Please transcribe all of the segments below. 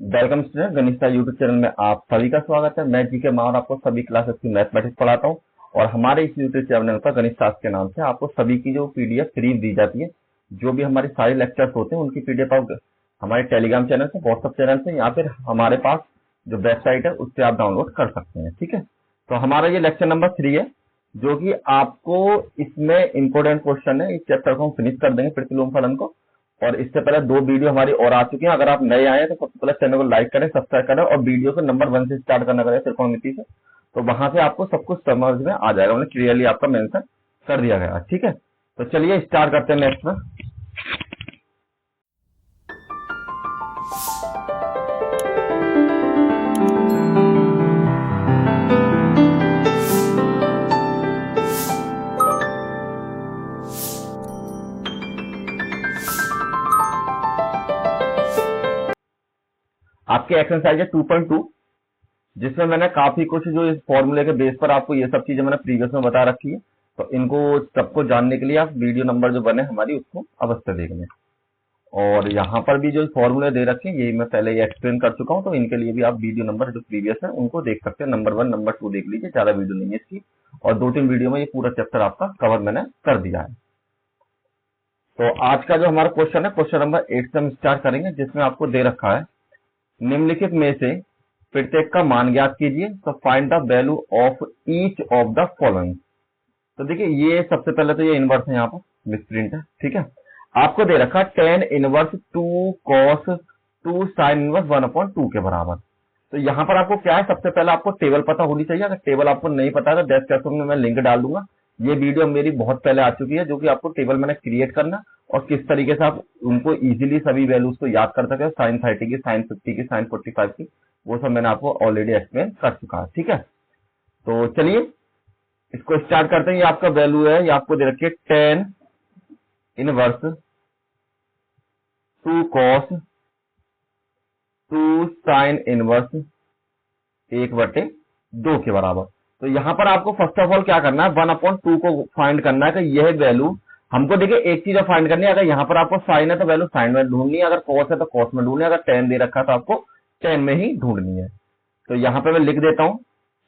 Welcome student, गणित YouTube channel में आप सभी का स्वागत है। मैं जीके माहौर आपको सभी क्लासेस की मैथमेटिक्स पढ़ाता हूं और हमारे इस यूट्यूब चैनल पर गणित शास्त्र के नाम से आपको सभी की जो पीडीएफ फ्री दी जाती है, जो भी हमारे सारे लेक्चर्स होते हैं उनकी पीडीएफ आप हमारे टेलीग्राम चैनल से, व्हाट्सएप चैनल से या फिर हमारे पास जो वेबसाइट है उससे आप डाउनलोड कर सकते हैं। ठीक है, तो हमारा ये लेक्चर नंबर 3 है, जो कि आपको इसमें इंपोर्टेंट क्वेश्चन है। इस चैप्टर को हम फिनिश कर देंगे, प्रतिलोम फलन को। और इससे पहले 2 वीडियो हमारी और आ चुकी हैं। अगर आप नए आए हैं तो सबसे पहले चैनल को लाइक करें, सब्सक्राइब करें और वीडियो को नंबर 1 से स्टार्ट करना करें, त्रिकोणमिति से। तो वहां से आपको सब कुछ समझ में आ जाएगा, उन्हें क्लियरली आपका मेंशन कर दिया गया। ठीक है, तो चलिए स्टार्ट करते हैं नेक्स्ट में। आपके एक्सरसाइज है 2.2, जिसमें मैंने काफी कुछ जो इस फॉर्मूले के बेस पर आपको ये सब चीजें मैंने प्रीवियस में बता रखी है। तो इनको सबको जानने के लिए आप वीडियो नंबर जो बने हमारी उसको अवश्य देख लें। और यहाँ पर भी जो फॉर्मूले दे रखे हैं यही मैं पहले ही एक्सप्लेन कर चुका हूँ, तो इनके लिए भी आप वीडियो नंबर जो प्रीवियस है उनको देख सकते हैं। नंबर 1 नंबर 2 देख लीजिए, ज्यादा वीडियो नहीं है इसकी। और 2-3 वीडियो में ये पूरा चैप्टर आपका कवर मैंने कर दिया है। तो आज का जो हमारा क्वेश्चन है, क्वेश्चन नंबर 8 से हम स्टार्ट करेंगे, जिसमें आपको दे रखा है निम्नलिखित में से प्रत्येक का मान ज्ञात कीजिए। तो find the value of each of the following. तो देखिए, ये सबसे पहले तो ये इनवर्स है, यहाँ पर मिसप्रिंट है। ठीक है, आपको दे रखा tan inverse 2 cos 2 sin inverse 1/2 के बराबर। तो यहाँ पर आपको क्या है, सबसे पहले आपको टेबल पता होनी चाहिए। अगर टेबल आपको नहीं पता है तो डिस्क्रिप्शन में मैं लिंक डाल दूंगा। ये वीडियो मेरी बहुत पहले आ चुकी है, जो कि आपको टेबल मैंने क्रिएट करना और किस तरीके से आप उनको इजीली सभी वैल्यूज को याद कर सके, sin 30 की, sin 50 की, sin 45 की, वो सब मैंने आपको ऑलरेडी एक्सप्लेन कर चुका है। ठीक है, तो चलिए इसको स्टार्ट करते हैं। ये आपका वैल्यू है, ये आपको दे रखिए tan inverse 2 cos 2 sin inverse 1/2 के बराबर। तो यहां पर आपको फर्स्ट ऑफ ऑल क्या करना है, 1/2 को फाइंड करना है। कि यह वैल्यू हमको देखिए एक चीज फाइंड करनी है। अगर यहाँ पर आपको साइन है तो वैल्यू साइन में ढूंढनी है, अगर कॉस है तो कॉस में ढूंढनी है, अगर tan दे रखा है तो आपको tan में ही ढूंढनी है। तो यहां पे मैं लिख देता हूं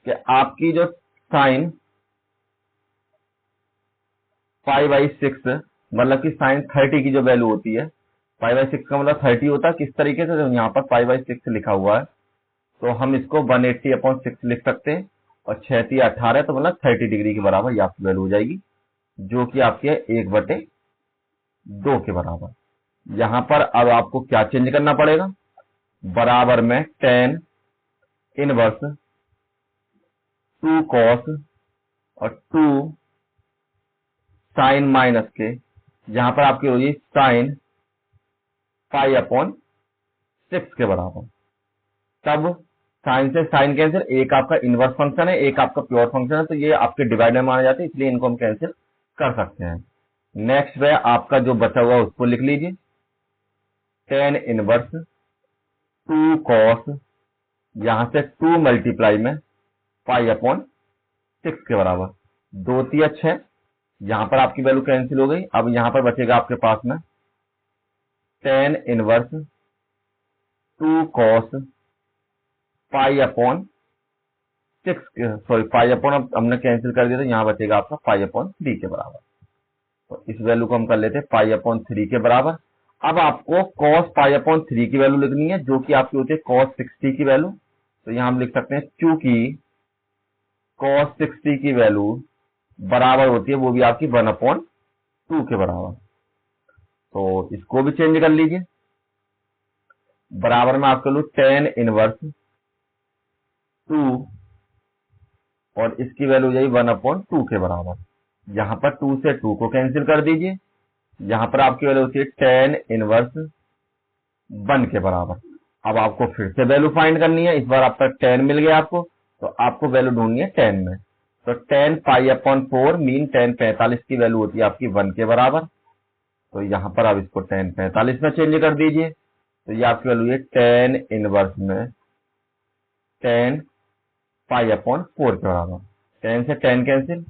कि आपकी जो साइन 5/6 मतलब कि साइन 30 की जो वैल्यू होती है, 5/6 का मतलब 30 होता है। किस तरीके से, यहाँ पर 5/6 लिखा हुआ है तो हम इसको 180/6 लिख सकते हैं। और 6 18 तो मतलब 30 डिग्री के बराबर ये आपकी वैल्यू हो जाएगी, जो कि आपकी है 1/2 के बराबर। यहां पर अब आपको क्या चेंज करना पड़ेगा, बराबर में tan इनवर्स 2 cos और 2 साइन माइनस के, यहां पर आपकी होगी साइन 5/6 के बराबर। तब साइन से साइन कैंसिल, एक आपका इनवर्स फंक्शन है, एक आपका प्योर फंक्शन है, तो ये आपके डिवाइड में माने जाते हैं, इसलिए इनको हम कैंसिल कर सकते हैं। नेक्स्ट है आपका जो बचा हुआ उसको लिख लीजिए, tan इनवर्स 2 cos, यहां से 2 मल्टीप्लाई में 5/6 के बराबर। 2 3 6, यहां पर आपकी वैल्यू कैंसिल हो गई। अब यहां पर बचेगा आपके पास में tan इनवर्स 2 cos 5/6, सॉरी 5 हमने कैंसिल कर दिया, तो यहां बचेगा आपका 5/3 के बराबर। तो इस वैल्यू को हम कर लेते हैं 5/3 के बराबर। अब आपको cos 5/3 की वैल्यू लिखनी है, जो कि आपकी होती है cos 60 की वैल्यू। तो यहां हम लिख सकते हैं चूंकि cos 60 की वैल्यू बराबर होती है वो भी आपकी 1/2 के बराबर। तो इसको भी चेंज कर लीजिए, बराबर में आपका लो tan इनवर्स 2 और इसकी वैल्यू हो जाएगी 1/2 के बराबर। यहां पर 2 से 2 को कैंसिल कर दीजिए, यहां पर आपकी वैल्यू होती है tan इनवर्स 1 के बराबर। अब आपको फिर से वैल्यू फाइंड करनी है, इस बार आपका tan मिल गया आपको, तो आपको वैल्यू ढूंढनी है tan में। तो tan π/4 मीन tan 45 की वैल्यू होती है आपकी 1 के बराबर। तो यहां पर आप इसको tan 45 में चेंज कर दीजिए, तो ये आपकी वैल्यू है tan इनवर्स में tan π/4 के बराबर। tan से tan कैंसिल,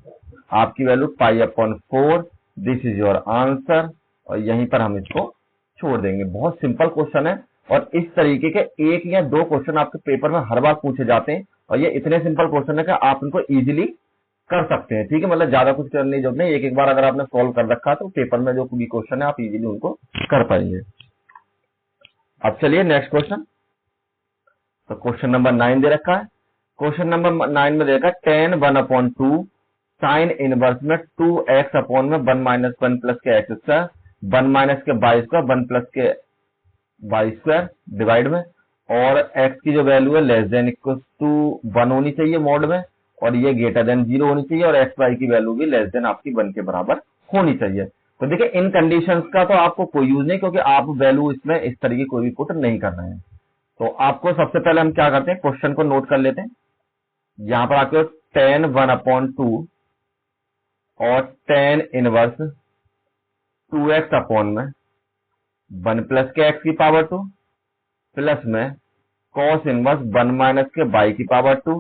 आपकी value π/4। This is your answer. और यहीं पर हम इसको छोड़ देंगे। बहुत सिंपल क्वेश्चन है और इस तरीके के 1 या 2 क्वेश्चन आपके पेपर में हर बार पूछे जाते हैं, और ये इतने सिंपल क्वेश्चन है कि आप इनको इजीली कर सकते हैं। ठीक है, मतलब ज्यादा कुछ करने की जरूरत नहीं, एक बार अगर आपने सॉल्व कर रखा तो पेपर में जो भी क्वेश्चन है आप इजीली उनको कर पाएंगे। अब चलिए नेक्स्ट क्वेश्चन। तो क्वेश्चन नंबर 9 दे रखा है। क्वेश्चन नंबर 9 में दे रखा है tan 1/2 साइन इनवर्स में 2x अपॉन में 1 माइनस 1 प्लस के एक्स स्क्वायर 1 माइनस के बाई स्क्वायर 1 प्लस के बाई स्क्वायर डिवाइड में, और x की जो वैल्यू है लेस देन इक्वल टू 1 होनी चाहिए मोड में, और ये ग्रेटर देन 0 होनी चाहिए, और एक्स वाई की वैल्यू भी लेस देन आपकी 1 के बराबर होनी चाहिए। तो देखिए इन कंडीशंस का तो आपको कोई यूज नहीं, क्योंकि आप वैल्यू इसमें इस तरीके कोई भी पुट नहीं कर रहे हैं। तो आपको सबसे पहले हम क्या करते हैं, क्वेश्चन को नोट कर लेते हैं। यहां पर आपके tan 1/2 और tan इनवर्स 2x अपॉन में 1 प्लस के x की पावर 2 प्लस में cos इनवर्स 1 माइनस के y की पावर 2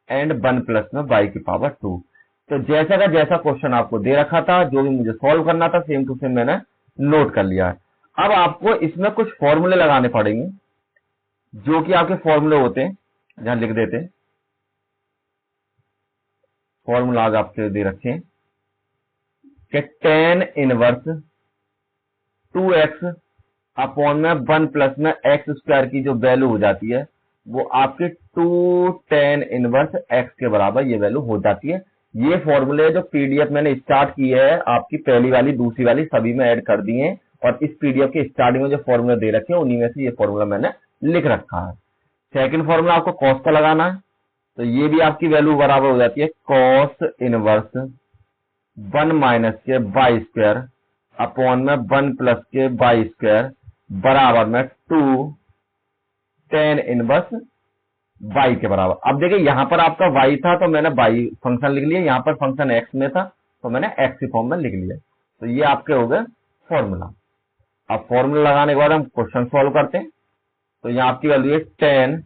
एंड 1 प्लस में y की पावर 2। तो जैसा का जैसा क्वेश्चन आपको दे रखा था, जो भी मुझे सॉल्व करना था सेम टू सेम मैंने नोट कर लिया है। अब आपको इसमें कुछ फॉर्मूले लगाने पड़ेंगे, जो कि आपके फॉर्मूले होते हैं, जहां लिख देते हैं फॉर्मूलाज आपके दे रखे हैं कि tan इनवर्स 2x अपॉन में 1 प्लस में एक्स स्क्वायर की जो वैल्यू हो जाती है वो आपके 2 tan इनवर्स x के बराबर ये वैल्यू हो जाती है। ये फॉर्मूले जो पीडीएफ मैंने स्टार्ट की है आपकी पहली वाली दूसरी वाली सभी में ऐड कर दिए हैं, और इस पीडीएफ के स्टार्टिंग में जो फॉर्मूला दे रखे हैं उन्हीं में से ये फॉर्मूला मैंने लिख रखा है। सेकंड फॉर्मूला आपको कॉस का लगाना है, तो ये भी आपकी वैल्यू बराबर हो जाती है कॉस इनवर्स 1 माइनस के बाई स्क्वायर अपॉन में 1 प्लस के बाई स्क्वायर बराबर में 2 tan इनवर्स y के बराबर। अब देखिए यहां पर आपका y था तो मैंने y फंक्शन लिख लिया, यहां पर फंक्शन x में था तो मैंने x की फॉर्म में लिख लिया। तो ये आपके हो गए फॉर्मूला। अब फॉर्मूला लगाने के बाद हम क्वेश्चन सॉल्व करते हैं। तो यहां आपकी वैल्यू है tan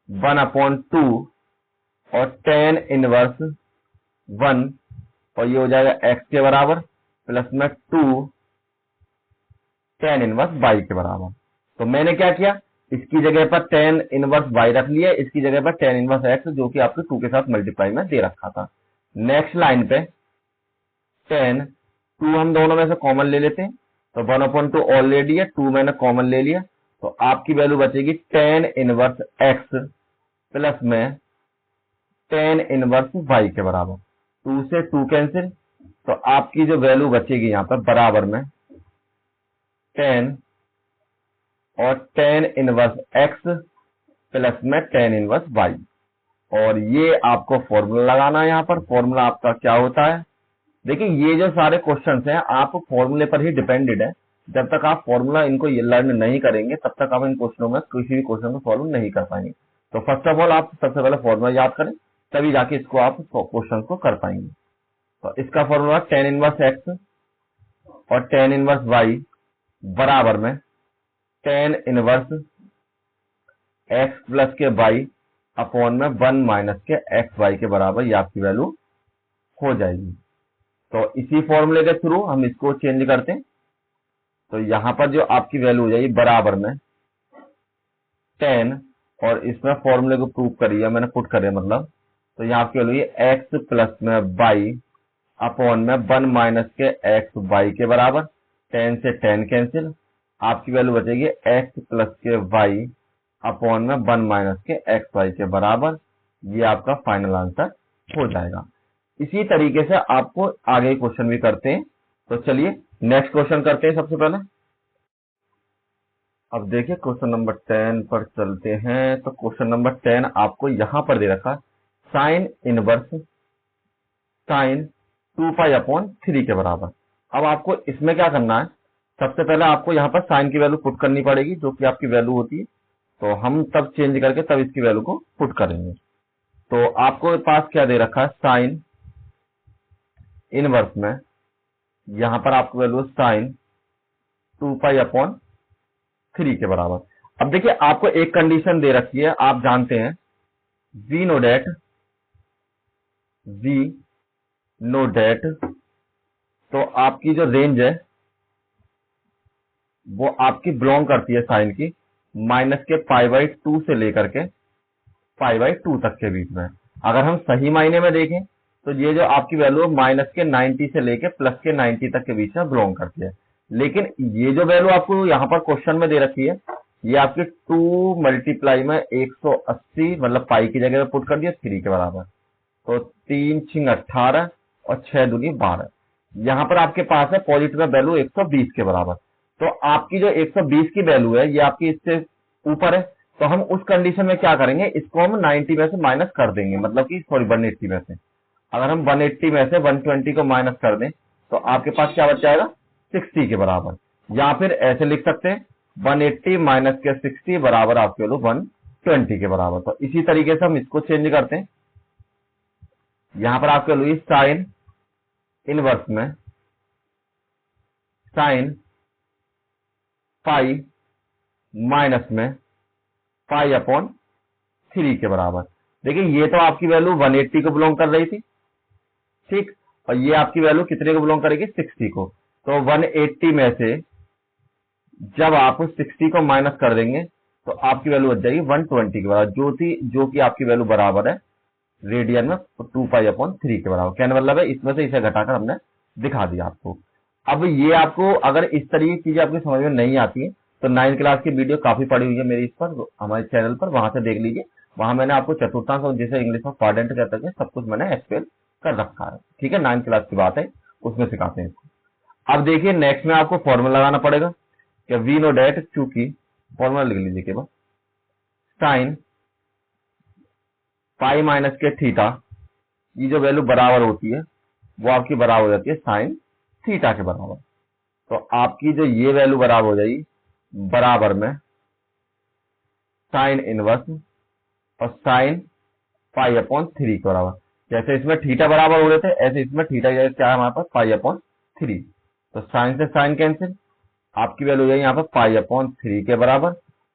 1/2 और tan इनवर्स 1, और ये हो जाएगा x के बराबर प्लस में 2 tan इनवर्स y के बराबर। तो मैंने क्या किया, इसकी जगह पर tan इनवर्स y रख लिया, इसकी जगह पर tan इनवर्स x जो कि आपके 2 के साथ मल्टीप्लाई में दे रखा था। नेक्स्ट लाइन पे tan 2 हम दोनों में से कॉमन ले लेते हैं, तो 1/2 ऑलरेडी है, 2 मैंने कॉमन ले लिया, तो आपकी वैल्यू बचेगी tan इनवर्स x प्लस में tan इनवर्स y के बराबर। 2 से 2 कैंसिल, तो आपकी जो वैल्यू बचेगी यहां पर बराबर में tan और tan इनवर्स x प्लस में tan इनवर्स y। और ये आपको फॉर्मूला लगाना है। यहां पर फॉर्मूला आपका क्या होता है, देखिए ये जो सारे क्वेश्चंस हैं आप फॉर्मूले पर ही डिपेंडेड है। जब तक आप फॉर्मूला इनको लर्न नहीं करेंगे तब तक आप इन क्वेश्चनों में किसी भी क्वेश्चन को सॉल्व नहीं कर पाएंगे। तो फर्स्ट ऑफ ऑल आप सबसे पहले फॉर्मूला याद करें, तभी जाके इसको आप क्वेश्चन को कर पाएंगे। तो इसका फॉर्मूला tan इनवर्स x और tan इनवर्स y बराबर में tan इनवर्स x प्लस के y अपॉन में 1 माइनस के एक्स वाई के बराबर ये आपकी वैल्यू हो जाएगी। तो इसी फॉर्मूले के थ्रू हम इसको चेंज करते हैं, तो यहां पर जो आपकी वैल्यू हो जाएगी बराबर में tan, और इसमें फॉर्मूले को प्रूव करिए मैंने पुट करे मतलब, तो यहाँ आपकी वैल्यू है x प्लस में y अपॉन में 1 माइनस के एक्स वाई के बराबर, tan से tan कैंसिल, आपकी वैल्यू बचेगी x प्लस के y अपॉन में 1 माइनस के एक्स वाई के बराबर। ये आपका फाइनल आंसर हो जाएगा। इसी तरीके से आपको आगे क्वेश्चन भी करते हैं। तो चलिए नेक्स्ट क्वेश्चन करते हैं सबसे पहले। अब देखिए क्वेश्चन नंबर 10 पर चलते हैं। तो क्वेश्चन नंबर 10 आपको यहां पर दे रखा है साइन इनवर्स साइन 2π/3 के बराबर। अब आपको इसमें क्या करना है, सबसे पहले आपको यहां पर साइन की वैल्यू पुट करनी पड़ेगी जो कि आपकी वैल्यू होती है, तो हम तब चेंज करके तब इसकी वैल्यू को पुट करेंगे। तो आपको पास क्या दे रखा है, साइन इनवर्स में यहां पर आपको वैल्यू साइन 2π/3 के बराबर। अब देखिए आपको एक कंडीशन दे रखी है, आप जानते हैं वी नो डेट, तो आपकी जो रेंज है वो आपकी बिलोंग करती है साइन की, माइनस के π/2 से लेकर के π/2 तक के बीच में। अगर हम सही मायने में देखें तो ये जो आपकी वैल्यू है माइनस के 90 से लेके प्लस के 90 तक के बीच में बिलोंग करती है। लेकिन ये जो वैल्यू आपको यहाँ पर क्वेश्चन में दे रखी है, ये आपकी 2 मल्टीप्लाई में 180 मतलब पाई की जगह में पुट कर दिया 3 के बराबर। तो 3 6 18 और 6 दूनी 12। यहाँ पर आपके पास है पॉजिटिव वैल्यू 120 के बराबर। तो आपकी जो 120 की वैल्यू है ये आपकी इससे ऊपर है, तो हम उस कंडीशन में क्या करेंगे, इसको हम 90 में से माइनस कर देंगे, मतलब कि सॉरी 180 में से। अगर हम 180 में से 120 को माइनस कर दें तो आपके पास क्या बच जाएगा, 60 के बराबर। या फिर ऐसे लिख सकते हैं 180 माइनस के 60 बराबर आपके वैल्यू 120 के बराबर। तो इसी तरीके से हम इसको चेंज करते हैं। यहां पर आपके वैल्यू साइन इनवर्स में साइन पाई माइनस में π/3 के बराबर। देखिए ये तो आपकी वैल्यू 180 को बिलोंग कर रही थी, ठीक, और ये आपकी वैल्यू कितने को बिलोंग करेगी, 60 को। तो 180 में से जब आप 60 को माइनस कर देंगे तो आपकी वैल्यू बच जाएगी 120 के बराबर, जो कि आपकी वैल्यू बराबर है रेडियन में 2π/3 के बराबर। कहने मतलब है इसमें से इसे घटाकर हमने दिखा दिया आपको। अब ये आपको अगर इस तरीके की चीजें आपकी समझ में नहीं आती है तो 9th क्लास की वीडियो काफी पड़ी हुई है मेरी इस पर, हमारे चैनल पर, वहां से देख लीजिए। वहां मैंने आपको चतुर्थांश और जिसे इंग्लिश में क्वाड्रेंट कहते हैं सब कुछ मैंने एक्सप्लेन कर रखा है, ठीक है। 9th क्लास की बात है, उसमें सिखाते हैं इसको। अब देखिए नेक्स्ट में आपको फॉर्मूला लगाना पड़ेगा कि वी नो डेट, चूंकि फॉर्मूला लिख लीजिए केवल साइन पाई माइनस के थीटा, ये जो वैल्यू बराबर होती है वो आपकी बराबर हो जाती है साइन थीटा के बराबर। तो आपकी जो ये वैल्यू बराबर हो जाएगी बराबर में साइन इनवर्स और साइन π/3 के बराबर। जैसे इसमें थीटा बराबर हो रहे थे ऐसे इसमें थीटा क्या है हमारे पास π/3। तो साइन से साइन कैंसिल, आपकी वैल्यू हो जाएगी यहाँ पर π/3 के बराबर,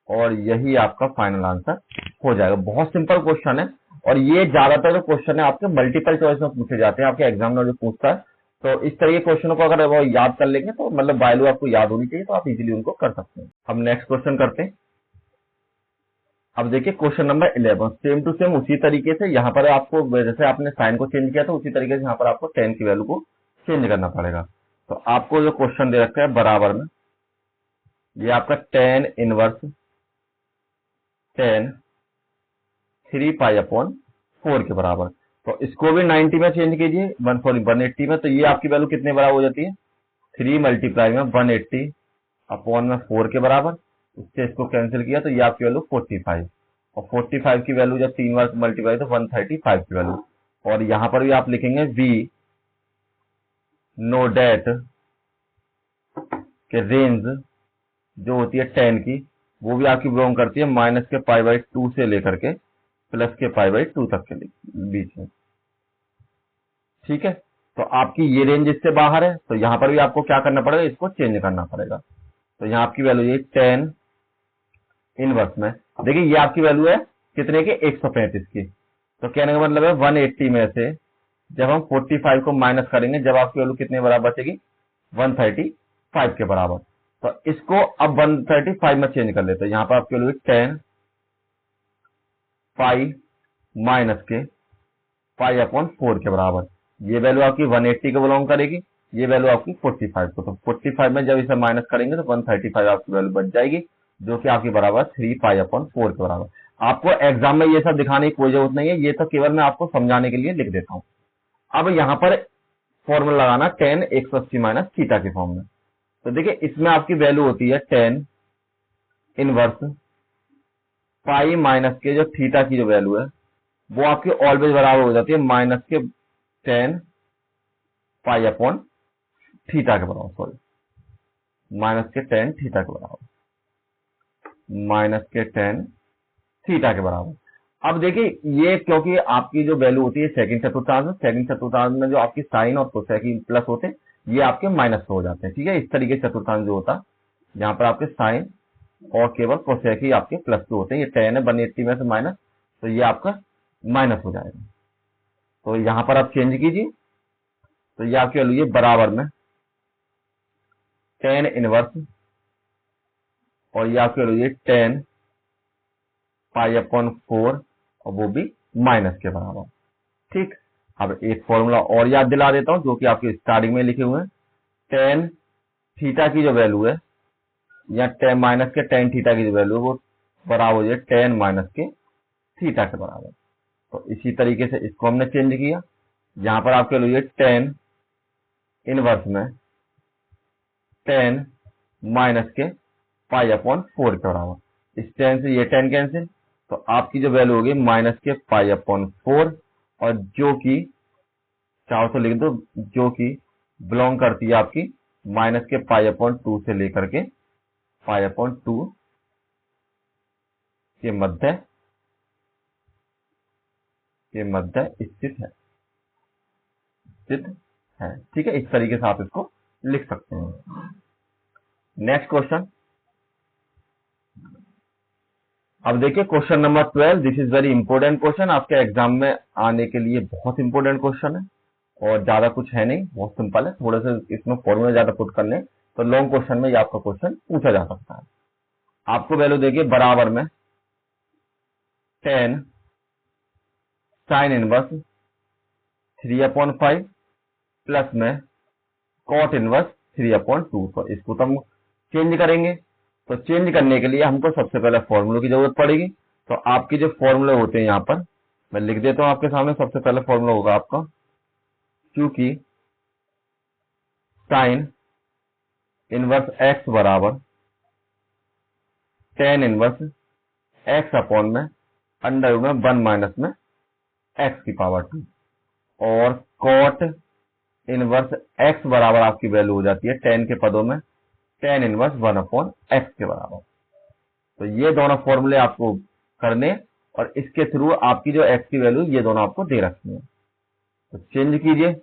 और यही आपका फाइनल आंसर हो जाएगा। बहुत सिंपल क्वेश्चन है, और ये ज्यादातर जो क्वेश्चन है आपके मल्टीपल चॉइस में पूछे जाते हैं, आपके एग्जाम में जो पूछता है। तो इस तरह के क्वेश्चनों को अगर वो याद कर लेंगे तो मतलब वैल्यू आपको याद होनी चाहिए, तो आप इजीली उनको कर सकते हैं। हम नेक्स्ट क्वेश्चन करते हैं। अब देखिए question number 11, same to same उसी तरीके से यहाँ पर आपको जैसे आपने साइन को चेंज किया था उसी तरीके से यहाँ पर आपको tan की वैल्यू को चेंज करना पड़ेगा। तो आपको जो क्वेश्चन दे रखा है बराबर में ये आपका tan इनवर्स tan 3π/4 के बराबर। तो इसको भी 90 में चेंज कीजिए, 180 में। तो ये आपकी वैल्यू कितने बराबर हो जाती है, 3 मल्टीप्लाई में 180/4 के बराबर। इससे इसको कैंसिल किया तो ये आपकी वैल्यू 45, और 45 की वैल्यू जब 3 बार मल्टीप्लाई तो 135 की वैल्यू। और यहां पर भी आप लिखेंगे वी नो डेट के रेंज जो होती है tan की, वो भी आपकी बिलोंग करती है माइनस के π/2 से लेकर के प्लस के π/2 तक के बीच में, ठीक है। तो आपकी ये रेंज इससे बाहर है, तो यहां पर भी आपको क्या करना पड़ेगा, इसको चेंज करना पड़ेगा। तो यहाँ आपकी वैल्यू ये tan इनवर्स में, देखिए ये आपकी वैल्यू है कितने की, 135 की। तो कहने का मतलब है 180 में से जब हम 45 को माइनस करेंगे जब आपकी वैल्यू कितने बराबर बचेगी, 135 के बराबर। तो इसको अब 135 में चेंज कर लेते हैं। यहाँ पर आपकी वैल्यू tan पाई माइनस के π/4 के बराबर। ये वैल्यू आपकी 180 को बिलोंग करेगी, ये वैल्यू आपकी 45 को। तो 45 में जब इसे माइनस करेंगे तो 135 आपकी वैल्यू बच जाएगी, जो कि आपकी बराबर 3π/4 के बराबर। आपको एग्जाम में ये सब दिखाने की कोई जरूरत नहीं है, ये तो केवल मैं आपको समझाने के लिए लिख देता हूं। अब यहां पर फॉर्मूला लगाना tan 180 माइनस थीटा के फॉर्म में। तो देखिए इसमें आपकी वैल्यू होती है tan इनवर्स पाई माइनस के जो थीटा की जो वैल्यू है वो आपकी ऑलवेज बराबर हो जाती है माइनस के tan π/थीटा के बराबर, सॉरी माइनस के tan थीटा के बराबर, माइनस के tan थीटा के बराबर। अब देखिए ये क्योंकि आपकी जो वैल्यू होती है सेकंड चतुर्थांश में जो आपकी साइन और कोसेक प्लस होते हैं ये आपके माइनस हो जाते हैं, ठीक है। इस तरीके से चतुर्थांश जो होता है यहाँ पर आपके साइन और केवल कोसेक ही आपके प्लस के होते हैं। ये tan है 180 में से माइनस, तो ये आपका माइनस हो जाएगा। तो यहां पर आप चेंज कीजिए, तो ये आपकी वैल्यू ये बराबर में tan इनवर्स और ये आपकी वैल्यू ये tan पाई अपॉन 4 और वो भी माइनस के बराबर। ठीक, अब एक फॉर्मूला और याद दिला देता हूं जो कि आपके स्टार्टिंग में लिखे हुए हैं। टेन थीटा की जो वैल्यू है या टेन माइनस के टेन थीटा की जो वैल्यू है वो बराबर हो जाए टेन माइनस के थीटा के बराबर। तो इसी तरीके से इसको हमने चेंज किया। यहां पर आपके लिए टेन इनवर्स में टेन माइनस के पाई अपॉन 4 के बराबर। इस टेन से ये टेन कैंसिल, तो आपकी जो वैल्यू होगी माइनस के पाई अपॉन 4, और जो कि चाहो तो लिख दो, जो कि बिलोंग करती है आपकी माइनस के पाई अपॉन 2 से लेकर के पाई अपॉन 2 के मध्य स्थित है। ठीक है, इस तरीके से आप इसको लिख सकते हैं। नेक्स्ट क्वेश्चन, अब देखिए question number 12। This is very important question, आपके एग्जाम में आने के लिए बहुत इंपॉर्टेंट क्वेश्चन है और ज्यादा कुछ है नहीं, बहुत सिंपल है। थोड़े से इसमें फॉर्मूला ज्यादा पुट करने तो लॉन्ग क्वेश्चन में ये आपका क्वेश्चन पूछा जा सकता है। आपको वैल्यू देखिए बराबर में टेन साइन इनवर्स 3/5 प्लस में कॉट इनवर्स 3/2। तो इसको तो हम चेंज करेंगे, तो चेंज करने के लिए हमको सबसे पहले फॉर्मूले की जरूरत पड़ेगी। तो आपके जो फॉर्मूले होते हैं यहां पर मैं लिख देता हूं आपके सामने। सबसे पहले फॉर्मूला होगा आपका, क्योंकि साइन इनवर्स एक्स बराबर टेन इनवर्स एक्स अपॉन में अंडर में 1 माइनस में एक्स की पावर 2, और कॉट इनवर्स एक्स बराबर आपकी वैल्यू हो जाती है टेन के पदों में टेन इनवर्स 1 अपॉन एक्स के बराबर। तो ये दोनों फॉर्मूले आपको करने, और इसके थ्रू आपकी जो एक्स की वैल्यू ये दोनों आपको दे रखी है। तो चेंज कीजिए,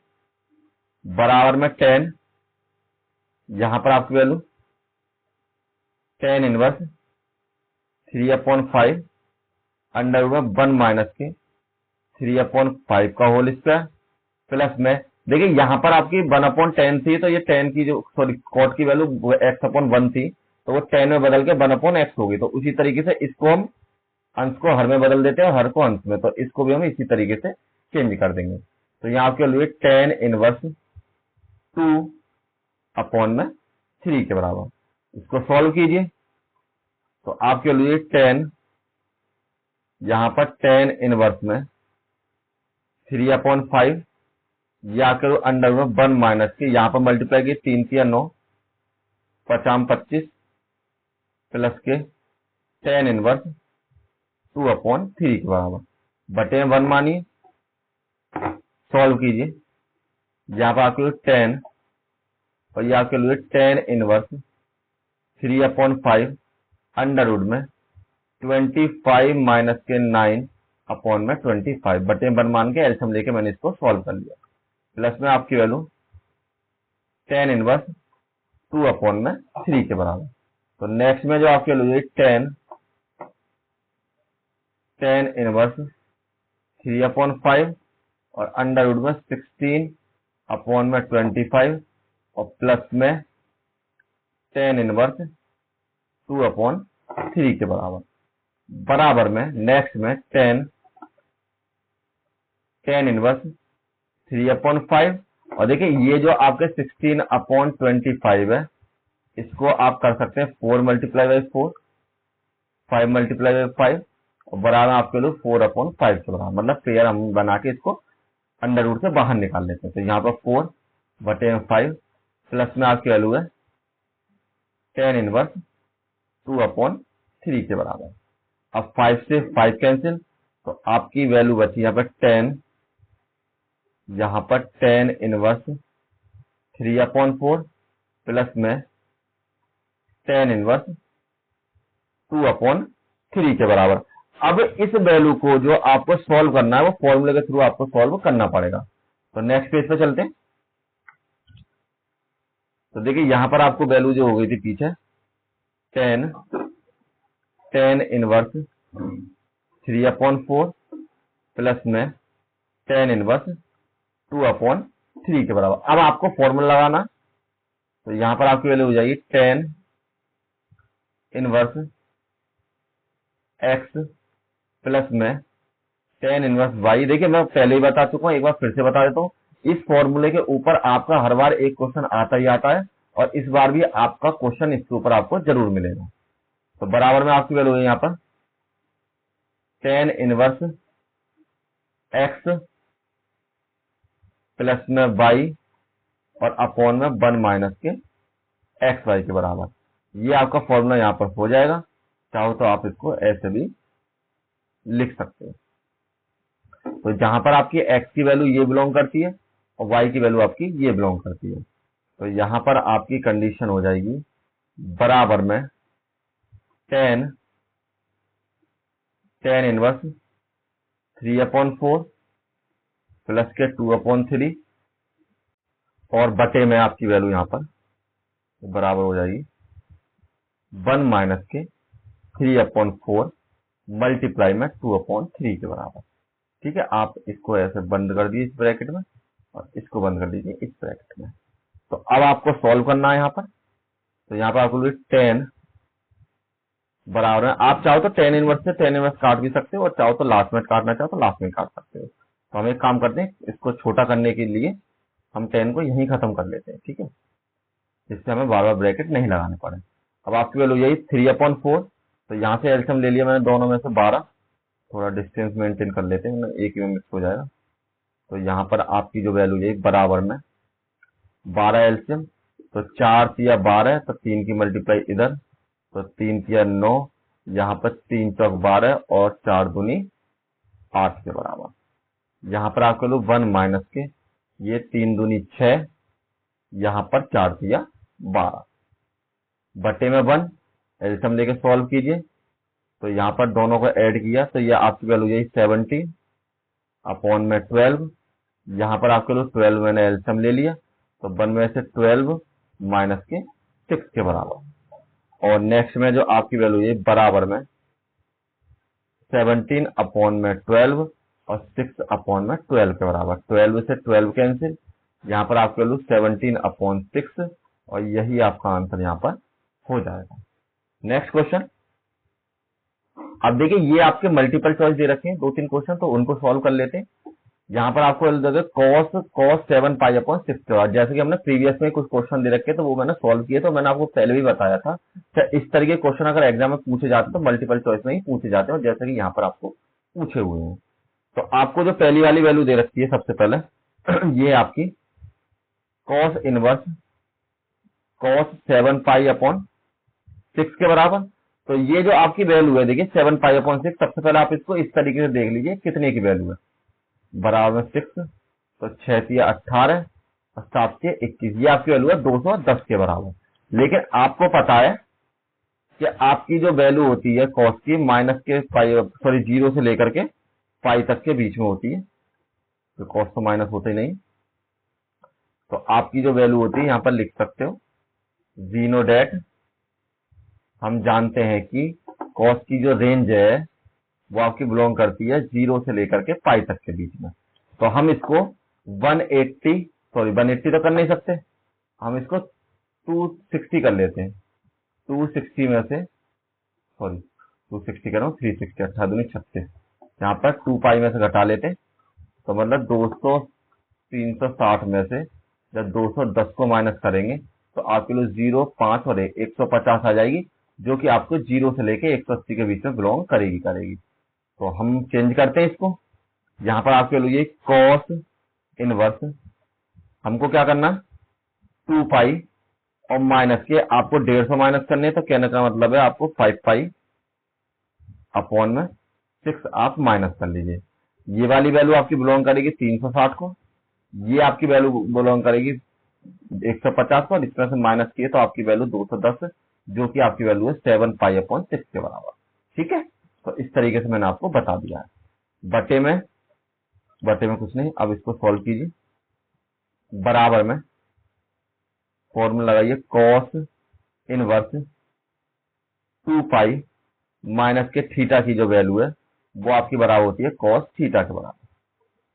बराबर में टेन, यहां पर आपकी वैल्यू टेन इनवर्स 3/5 अंडर में 1 माइनस के 3/5 का होल स्क्वायर, प्लस में देखिए यहां पर आपकी 1/10 थी, तो ये 10 की जो सॉरी कॉट की वैल्यू x/1 थी, तो वो 10 में बदल के 1/x होगी। तो उसी तरीके से इसको हम अंश को हर में बदल देते हैं और हर को अंश में, तो इसको भी हम इसी तरीके से चेंज कर देंगे। तो यहाँ आपके लिए टेन इनवर्स 2/3 के बराबर। इसको सॉल्व कीजिए, तो आपके लिए टेन, यहां पर टेन इनवर्स में 3/5 या करो अंडर में 1 माइनस के, यहां पर मल्टीप्लाई की 3 3 9 50 25 प्लस के टेन इनवर्स 2/3 के बराबर बटे 1 मानिए, सॉल्व कीजिए। यहां पर आपके 10 और ये आपके लिए टेन इनवर्स 3/5 अंडर रूट में 25 माइनस के 9 अपॉन में 25 बटे 1 मान के एल्सियम लेके मैंने इसको सॉल्व कर लिया, प्लस में आपकी वैल्यू टेन इनवर्स 2/3 के बराबर। तो नेक्स्ट में जो आपके लिए टेन इनवर्स 3/5 और अंडर रूट में 16/25 और प्लस में टेन इनवर्स 2/3 के बराबर, बराबर में नेक्स्ट में टेन इनवर्स 3/5। और देखिए ये जो आपके 16/25 है, इसको आप कर सकते हैं 4 मल्टीप्लाई बाई 4, 5 मल्टीप्लाई बाई 5 और बराबर आपके लोग 4/5 के बराबर, मतलब पेयर हम बना के इसको अंडर रूट से बाहर निकाल लेते हैं। तो यहाँ पर 4 बटे 5 प्लस में आपकी वैल्यू है टेन इनवर्स 2/3 के बराबर। अब 5 से 5 कैंसिल, तो आपकी वैल्यू बची यहाँ पर 10, यहाँ पर टेन इनवर्स 3/4 प्लस में टेन इनवर्स 2/3 के बराबर। अब इस वैल्यू को जो आपको सॉल्व करना है वो फॉर्मूले के थ्रू आपको सॉल्व करना पड़ेगा। तो नेक्स्ट पेज पे चलते हैं। तो देखिए यहां पर आपको वैल्यू जो हो गई थी पीछे टेन इनवर्स 3/4 प्लस में टेन इनवर्स 2/3 के बराबर। अब आपको फॉर्मूला लगाना, तो यहां पर आपकी वैल्यू हो जाएगी टेन इनवर्स एक्स प्लस में टेन इनवर्स वाई। देखिए मैं पहले ही बता चुका हूं, एक बार फिर से बता देता हूं, इस फॉर्मूले के ऊपर आपका हर बार एक क्वेश्चन आता ही आता है, और इस बार भी आपका क्वेश्चन इसके ऊपर आपको जरूर मिलेगा। तो बराबर में आपकी वैल्यू है यहाँ पर टेन इनवर्स एक्स प्लस में वाई और अपॉन में 1 माइनस के एक्स वाई के बराबर। ये आपका फॉर्मूला यहाँ पर हो जाएगा। चाहो तो आप इसको ऐसे भी लिख सकते हो। तो जहां पर आपकी एक्स की वैल्यू ये बिलोंग करती है और वाई की वैल्यू आपकी ये बिलोंग करती है, तो यहां पर आपकी कंडीशन हो जाएगी बराबर में टेन इनवर्स 3/4 प्लस के 2/3 और बटे में आपकी वैल्यू यहां पर बराबर हो जाएगी 1 माइनस के 3/4 मल्टीप्लाई में 2/3 के बराबर। ठीक है, आप इसको ऐसे बंद कर दीजिए इस ब्रैकेट में और इसको बंद कर दीजिए इस ब्रैकेट में। तो अब आपको सॉल्व करना है यहाँ पर। तो यहाँ पर आपको 10 बराबर है, आप चाहो तो 10 इनवर्स से 10 इनवर्स काट भी सकते हो, और चाहो तो लास्ट में काटना चाहो तो लास्ट में काट सकते हो। तो हम एक काम करते हैं, इसको छोटा करने के लिए हम 10 को यहीं खत्म कर लेते हैं। ठीक है, जिससे हमें बार बार ब्रैकेट नहीं लगाने पड़े। अब आपकी वैल्यू यही 3/4, तो यहाँ से एल्सियम ले लिया मैंने दोनों में से 12, थोड़ा डिस्टेंस मेंटेन कर लेते हैं, एक ही में मिक्स हो जाएगा। तो यहाँ पर आपकी जो वैल्यू है बराबर में 12 एल्सियम, तो 4 तिया 12, तो 3 की मल्टीप्लाई इधर, तो 3 तिया 9, यहाँ पर 3 चौक 12 और 4 दूनी 8 के बराबर। यहाँ पर आपके लो 1 माइनस के ये 3 दूनी 6, यहाँ पर 4 तिया 12 बटे में 1, एल्सियम लेके सॉल्व कीजिए। तो यहाँ पर दोनों को ऐड किया तो ये आपकी वैल्यू यही 17 अपॉन में 12, यहाँ पर आपके लोग 12 मैंने एल्सियम ले लिया, तो 1 में से 12 माइनस के 6 के बराबर। और नेक्स्ट में जो आपकी वैल्यू है बराबर में 17 अपॉन में 12 और 6 अपॉन में 12 के बराबर। 12 से 12 कैंसिल, यहाँ पर आपकी वैल्यू 17 अपॉन 6, और यही आपका आंसर यहाँ पर हो जाएगा। Next question. अब देखिए ये आपके मल्टीपल चॉइस दे रखे हैं 2-3 क्वेश्चन, तो उनको सॉल्व कर लेते हैं। यहाँ पर आपको cos 7 पाई अपॉन 6, जैसे कि हमने प्रीवियस में कुछ क्वेश्चन दे रखे तो वो मैंने सॉल्व किए, तो मैंने आपको पहले भी बताया था इस तरह के क्वेश्चन अगर एग्जाम में पूछे जाते तो मल्टीपल चॉइस में ही पूछे जाते हैं, जैसे कि यहाँ पर आपको पूछे हुए हैं। तो आपको जो पहली वाली वैल्यू दे रखी है सबसे पहले ये आपकी cos इनवर्स cos 7 पाई अपॉन 6 के बराबर। तो ये जो आपकी वैल्यू है देखिए 7 पाई अपॉन 6, सबसे पहले आप इसको इस तरीके से देख लीजिए कितने की वैल्यू है, बराबर 6, तो 6 तिया 18 और 7 तिया 21, ये आपकी वैल्यू है 210 के बराबर। लेकिन आपको पता है कि आपकी जो वैल्यू होती है कॉस की माइनस के पाई, सॉरी 0 से लेकर के पाई तक के बीच में होती है, तो कॉस तो माइनस होते ही नहीं। तो आपकी जो वैल्यू होती है यहाँ पर लिख सकते हो जीनो डेट। हम जानते हैं कि कॉस की जो रेंज है वो आपकी बिलोंग करती है 0 से लेकर के पाई तक के बीच में। तो हम इसको 180 तो कर नहीं सकते, हम इसको 260 कर लेते हैं। 260 में से, सॉरी 260 कर रहा हूँ, 360, 8 दूनी 36, यहाँ पर 2 पाई में से घटा लेते हैं, तो मतलब 360 में से जब 210 को माइनस करेंगे तो आपके लिए 0, 5 और 150 आ जाएगी, जो कि आपको 0 से लेके 180 के बीच में बिलोंग करेगी। तो हम चेंज करते हैं इसको, यहाँ पर आपके लिए cos इनवर्स हमको क्या करना 2 पाई और माइनस के आपको 150 माइनस करने हैं, तो कहने का मतलब है आपको 5 पाई अपॉन में 6 आप माइनस कर लीजिए। ये वाली वैल्यू आपकी बिलोंग करेगी 360 को, ये आपकी वैल्यू बिलोंग करेगी 150 को, और इसमें से माइनस किए तो आपकी वैल्यू 210, जो कि आपकी वैल्यू है 7 पाई अपॉन 6 के बराबर। ठीक है, तो इस तरीके से मैंने आपको बता दिया है। बटे में कुछ नहीं, अब इसको सॉल्व कीजिए। बराबर में फॉर्मूला लगाइए cos इनवर्स 2 पाई माइनस के थीटा की जो वैल्यू है वो आपकी बराबर होती है cos थीटा के बराबर।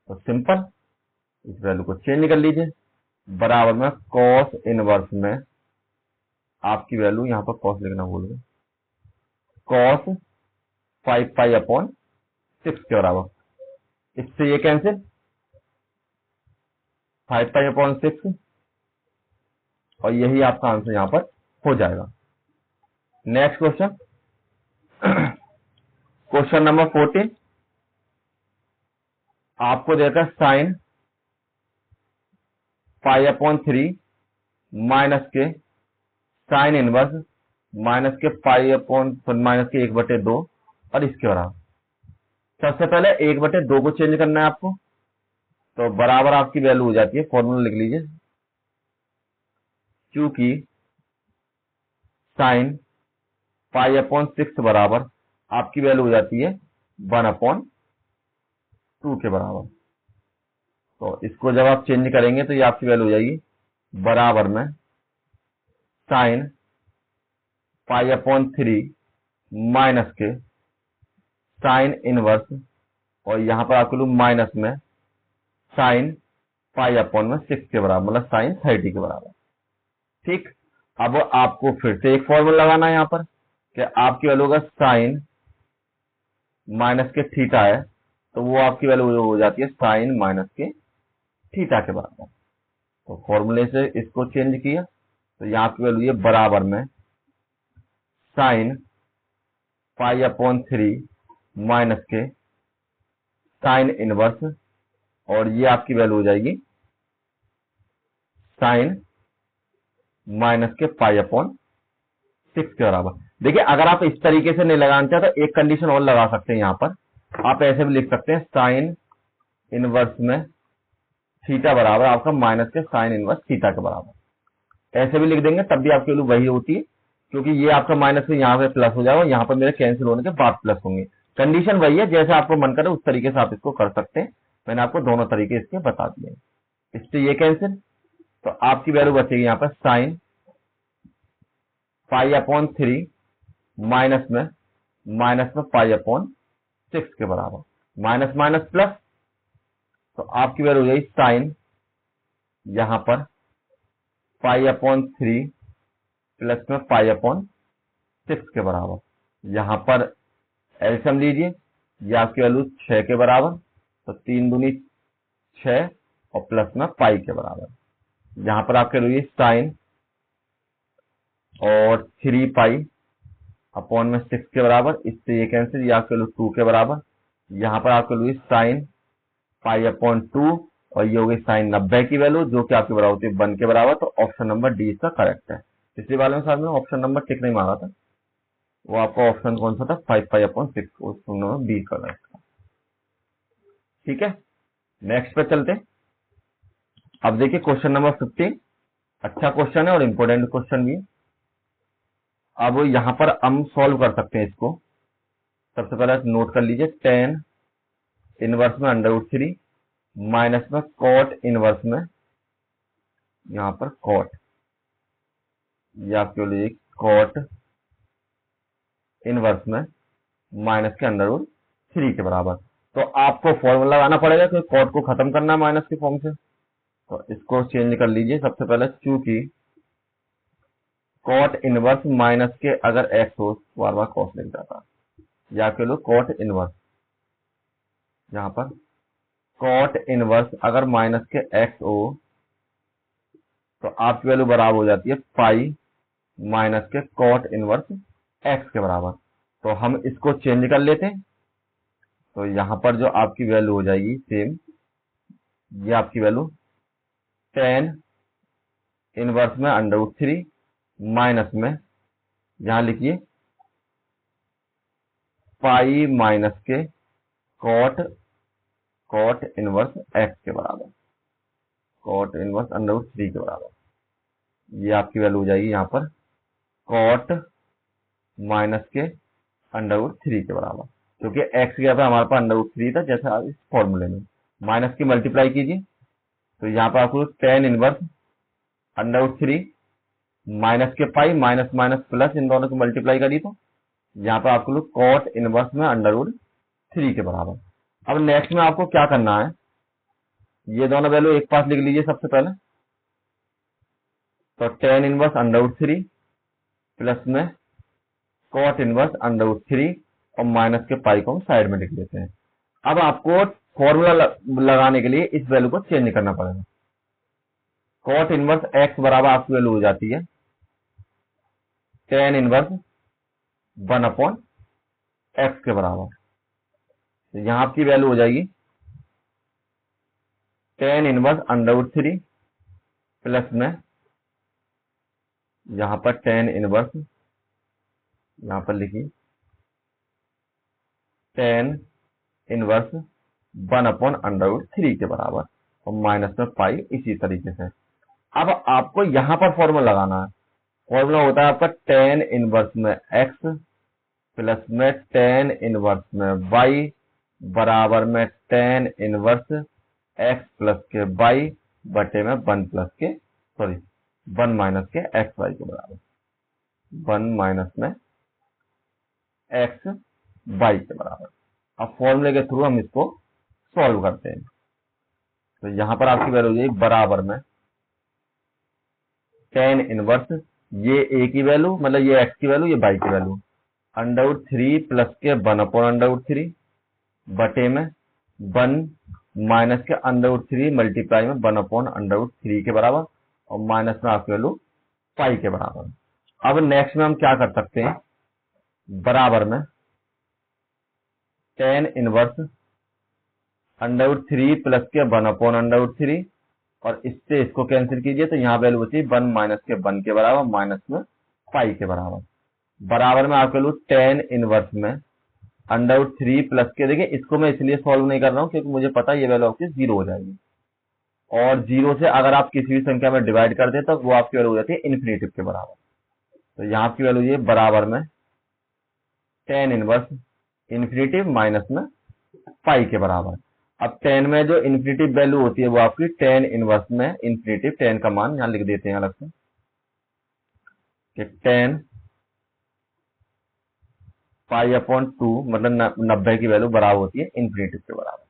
तो सिंपल इस वैल्यू को चेंज कर लीजिए, बराबर में cos इनवर्स में आपकी वैल्यू, यहाँ पर cos लिखना भूल गए, cos 5 पाई अपॉन 6 के बराबर। इससे ये कैंसिल, 5 पाई अपॉन 6, और यही आपका आंसर यहां पर हो जाएगा। नेक्स्ट क्वेश्चन, क्वेश्चन नंबर 14, आपको देकर साइन पाई अपॉन 3 माइनस के साइन इनवर्स माइनस के पाई अपॉन माइनस के 1/2 और इसके बराबर। सबसे पहले 1/2 को चेंज करना है आपको, तो बराबर आपकी वैल्यू हो जाती है, फॉर्मूला लिख लीजिए, क्योंकि साइन पाई अपॉन 6 बराबर आपकी वैल्यू हो जाती है 1/2 के बराबर। तो इसको जब आप चेंज करेंगे तो ये आपकी वैल्यू हो जाएगी बराबर में साइन पाई अपॉन 3 माइनस के साइन इनवर्स, और यहां पर आपके लोग माइनस में साइन पाई अपॉन में 6 के बराबर, मतलब साइन 30 के बराबर। ठीक, अब आपको फिर से एक फॉर्मूला लगाना है यहां पर कि आपकी वैल्यू होगा साइन माइनस के थीटा है, तो वो आपकी वैल्यू हो जाती है साइन माइनस के थीटा के बराबर। तो फॉर्मूले से इसको चेंज किया तो यहां की वैल्यू ये बराबर में साइन पाई अपॉन 3 माइनस के साइन इनवर्स, और ये आपकी वैल्यू हो जाएगी साइन माइनस के पाई अपॉन 6 के बराबर। देखिए, अगर आप इस तरीके से नहीं लगाना चाहते तो एक कंडीशन और लगा सकते हैं, यहां पर आप ऐसे भी लिख सकते हैं साइन इनवर्स में थीटा बराबर आपका माइनस के साइन इनवर्स थीटा के बराबर। ऐसे भी लिख देंगे तब भी आपकी वैल्यू वही होती है, क्योंकि ये आपका माइनस से यहां पे प्लस हो जाएगा, यहां पर मेरे कैंसिल होने के बाद प्लस होंगे। कंडीशन वही है, जैसे आपको मन करे उस तरीके से आप इसको कर सकते हैं। मैंने आपको दोनों तरीके इसके बता दिए। इससे ये कैंसिल, तो आपकी वैल्यू बचेगी यहां पर साइन पाई अपॉन 3 माइनस में पाई अपॉन 6 के बराबर, माइनस माइनस प्लस, तो आपकी वैल्यू हो जाएगी साइन यहां पर पाई अपॉन 3 प्लस में पाई अपॉन 6 के बराबर। यहां पर एलसीएम लीजिए, यह आपकी वैल्यू 6 के बराबर, तो 3 दूनी 6 और प्लस में पाई के बराबर। यहां पर आपके वैल्यू साइन और 3 पाई अपॉन में 6 के बराबर, इससे ये कैंसिल, ये आपके वैल्यू 2 के बराबर। यहां पर आपके वैल्यू साइन पाई अपॉन 2, और ये हो गई साइन 90 की वैल्यू, जो कि आपके बराबर होती है 1 के बराबर। तो ऑप्शन नंबर डी इसका करेक्ट है। पिछले वाले में साहब ने ऑप्शन नंबर टिक नहीं मारा था, वो आपका ऑप्शन कौन सा था, 5 pi upon 6, option number B correct था। ठीक है, नेक्स्ट पे चलते। अब देखिए क्वेश्चन नंबर 15, अच्छा क्वेश्चन है और इंपॉर्टेंट क्वेश्चन भी है। अब यहां पर हम सॉल्व कर सकते हैं इसको। सबसे पहले नोट कर लीजिए, tan इनवर्स में √3 माइनस में कॉट इनवर्स में, यहां पर कॉट, या आपके लिए कॉट इनवर्स में माइनस के √3 के बराबर। तो आपको फॉर्मूला लगाना पड़ेगा, तो कॉट को खत्म करना है माइनस के फॉर्म से, तो इसको चेंज कर लीजिए। सबसे पहले चूंकि कॉट इनवर्स माइनस के अगर एक्स हो, बार बार कॉस लिख जाता, या के लो कॉट इनवर्स, यहां पर कॉट इनवर्स अगर माइनस के एक्स हो तो आपकी वैल्यू बराबर हो जाती है पाई माइनस के कॉट इनवर्स एक्स के बराबर। तो हम इसको चेंज कर लेते हैं, तो यहां पर जो आपकी वैल्यू हो जाएगी सेम, ये आपकी वैल्यू tan इनवर्स में √3 माइनस में, यहां लिखिए पाई माइनस के कॉट इनवर्स एक्स के बराबर, कॉट इनवर्स √3 के बराबर। ये आपकी वैल्यू हो जाएगी यहां पर कॉट माइनस के √3 के बराबर, क्योंकि एक्स की जगह पे हमारे पास √3 था, जैसे इस फॉर्मूले में माइनस की मल्टीप्लाई कीजिए, तो यहां पर आपको tan इनवर्स √3 माइनस के पाई, माइनस माइनस प्लस, इन दोनों की मल्टीप्लाई करी तो यहां पर आपको कॉट इनवर्स में √3 के बराबर। अब नेक्स्ट में आपको क्या करना है, ये दोनों वैल्यू एक पास लिख लीजिए सबसे पहले, तो tan इनवर्स √3 प्लस में कॉट इनवर्स √3 और माइनस के पाई को हम साइड में लिख लेते हैं। अब आपको फॉर्मूला लगाने के लिए इस वैल्यू को चेंज करना पड़ेगा। कॉट इनवर्स एक्स बराबर आपकी वैल्यू हो जाती है टेन इनवर्स 1/x के बराबर। तो यहां आपकी वैल्यू हो जाएगी टेन इनवर्स √3 प्लस में यहां पर टेन इनवर्स, यहां पर लिखिए टेन इनवर्स 1/√3 के बराबर और माइनस में पाई इसी तरीके से। अब आपको यहां पर फॉर्मूला लगाना है। फॉर्मूला होता है आपका टेन इनवर्स में एक्स प्लस में टेन इनवर्स में वाई बराबर में टेन इनवर्स एक्स प्लस के वाई बटे में 1 माइनस के एक्स वाई के बराबर, 1 माइनस में एक्स वाई के बराबर। अब फॉर्मूले के थ्रू हम इसको सॉल्व करते हैं। तो यहां पर आपकी वैल्यू हो जाएगी बराबर में टेन इनवर्स, ये ए की वैल्यू मतलब ये एक्स की वैल्यू, ये वाई की वैल्यू, √3 प्लस के 1/√3 बटे में 1 माइनस के √3 मल्टीप्लाई में 1/√3 के बराबर और माइनस में आपकी वैल्यू पाई के बराबर। अब नेक्स्ट में हम क्या कर सकते हैं, बराबर में टेन इनवर्स √3 प्लस के 1/√3 और इससे इसको कैंसिल कीजिए तो यहां वैल्यू बची 1 माइनस के 1 के बराबर माइनस में पाई के बराबर। बराबर में आपके वैल्यू टेन इनवर्स में √3 प्लस के, देखिए इसको मैं इसलिए सॉल्व नहीं कर रहा हूं क्योंकि मुझे पता है ये वैल्यू आपकी 0 हो जाएगी और 0 से अगर आप किसी भी संख्या में डिवाइड कर दे तो वो आपकी वैल्यू हो जाती है इन्फिनेटिव के बराबर। तो यहां आपकी वैल्यू ये बराबर में टेन इनवर्स इन्फिनेटिव माइनस में पाई के बराबर। अब 10 में जो इन्फिनेटिव वैल्यू होती है वो आपकी टेन इनवर्स में इन्फिनेटिव, 10 का मान यहां लिख देते हैं अलग से कि 10 पाई/2 मतलब 90 की वैल्यू बराबर होती है इन्फिनेटिव के बराबर।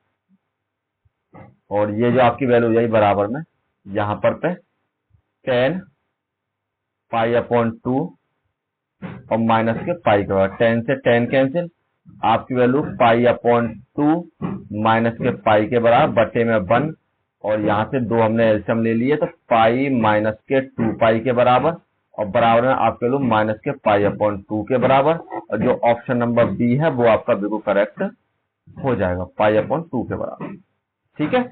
और ये जो आपकी वैल्यू हो जाएगी बराबर में यहां पर पे 10 पाई/2 और माइनस के पाई के बराबर, 10 से 10 कैंसिल, आपकी वैल्यू पाई/2 माइनस के पाई के बराबर बटे में 1 और यहां से 2 हमने एलसीएम ले लिए तो पाई माइनस के 2 पाई के बराबर और बराबर में आपके वैल्यू माइनस के पाई/2 के बराबर। और जो ऑप्शन नंबर बी है वो आपका बिल्कुल करेक्ट हो जाएगा, पाई/2 के बराबर। ठीक है,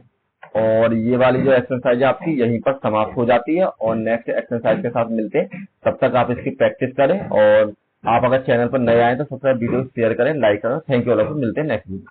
और ये वाली जो एक्सरसाइज है आपकी यहीं पर समाप्त हो जाती है और नेक्स्ट एक्सरसाइज के साथ मिलते हैं। तब तक आप इसकी प्रैक्टिस करें और आप अगर चैनल पर नए आए तो सबसे वीडियो शेयर करें, लाइक करें। थैंक यू ऑल, मिलते हैं नेक्स्ट वीडियो।